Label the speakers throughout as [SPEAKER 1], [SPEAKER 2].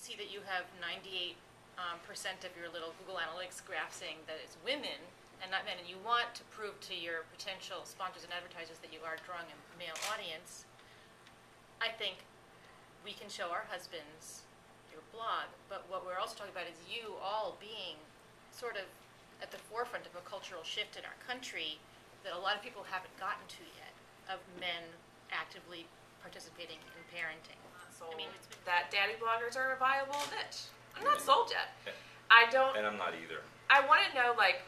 [SPEAKER 1] see that you have 98% of your little Google Analytics graph saying that it's women and not men, and you want to prove to your potential sponsors and advertisers that you are drawing a male audience, I think we can show our husbands your blog, but what we're also talking about is you all being sort of at the forefront of a cultural shift in our country that a lot of people haven't gotten to yet, of men actively participating in parenting.
[SPEAKER 2] I mean, that daddy bloggers are a viable niche. I'm not sold yet. I don't.
[SPEAKER 3] And I'm not either.
[SPEAKER 2] I want to know, like,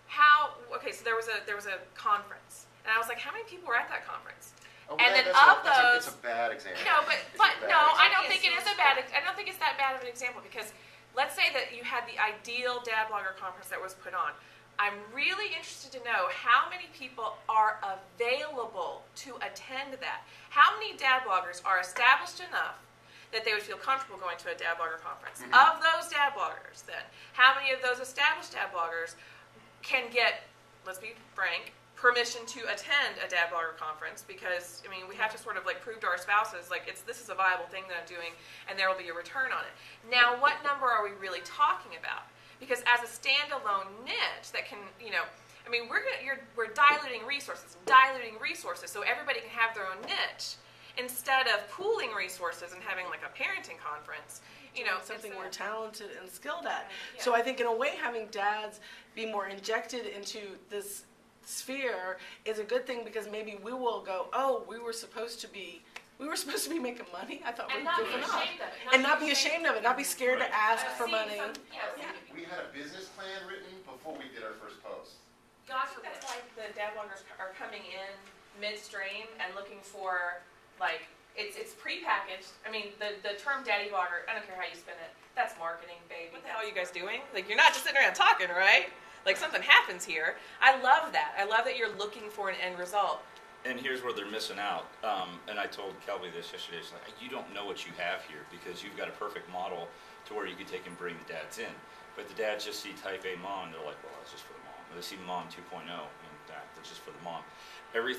[SPEAKER 2] how. Okay, so there was a conference, and I was like, how many people were at that conference?
[SPEAKER 4] Oh,
[SPEAKER 2] and then
[SPEAKER 4] it's a bad example.
[SPEAKER 2] No, but no, I don't think it is a bad. I don't think it's that bad of an example, because let's say that you had the ideal dad blogger conference that was put on. I'm really interested to know how many people are available to attend that. How many dad bloggers are established enough that they would feel comfortable going to a dad blogger conference? Mm-hmm. Of those dad bloggers, then, how many of those established dad bloggers can get, let's be frank, permission to attend a dad blogger conference? Because, I mean, we have to sort of like prove to our spouses, like, this is a viable thing that I'm doing, and there will be a return on it. Now, what number are we really talking about? Because as a standalone niche that can, you know, I mean, we're diluting resources, so everybody can have their own niche, instead of pooling resources and having like a parenting conference, you know,
[SPEAKER 5] something we're talented and skilled at.
[SPEAKER 2] Yeah.
[SPEAKER 5] So I think in a way having dads be more injected into this sphere is a good thing, because maybe we will go, oh, we were supposed to be making money. I thought we were good enough. And not be ashamed of it, not be scared to ask for money.
[SPEAKER 4] We had a business plan written before we did our first post.
[SPEAKER 2] Gosh, that's why the dad bloggers are coming in midstream and looking for, like, it's prepackaged. I mean, the term daddy blogger, I don't care how you spin it, that's marketing, baby. What the hell are you guys doing? Like, you're not just sitting around talking, right? Like, something happens here. I love that. I love that you're looking for an end result.
[SPEAKER 3] And here's where they're missing out. And I told Kelby this yesterday. She's like, you don't know what you have here, because you've got a perfect model to where you could take and bring the dads in. But the dads just see type A mom, and they're like, well, that's just for the mom. Or they see mom 2.0, and that's just for the mom. Every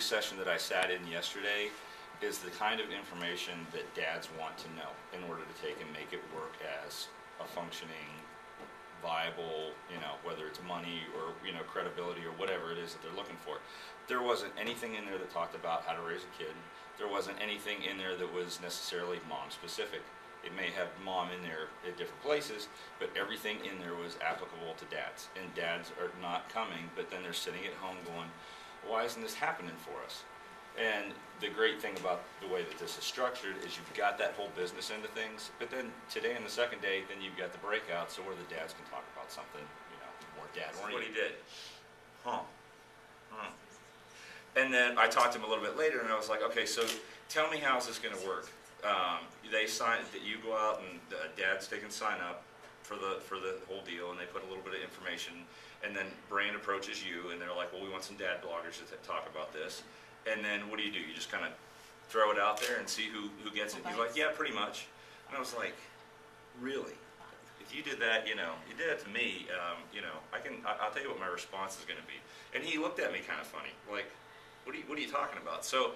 [SPEAKER 3] session that I sat in yesterday is the kind of information that dads want to know in order to take and make it work as a functioning, viable, you know, whether it's money or, you know, credibility or whatever it is that they're looking for. There wasn't anything in there that talked about how to raise a kid. There wasn't anything in there that was necessarily mom specific. It may have mom in there at different places, but everything in there was applicable to dads. And dads are not coming, but then they're sitting at home going, why isn't this happening for us? And the great thing about the way that this is structured is you've got that whole business end of things, but then today and the second day, then you've got the breakout, so where the dads can talk about something, you know, more dad-oriented.
[SPEAKER 6] What he did.
[SPEAKER 3] And then I talked to him a little bit later, and I was like, okay, so tell me how's this going to work? They sign that you go out and dads they can sign up for the whole deal, and they put a little bit of information, and then Brand approaches you, and they're like, well, we want some dad bloggers to talk about this. And then what do? You just kind of throw it out there and see who gets it. He's like, yeah, pretty much. And I was like, really? If you did that, you know, you did it to me, you know, I'll tell you what my response is going to be. And he looked at me kind of funny, like, what are you talking about? So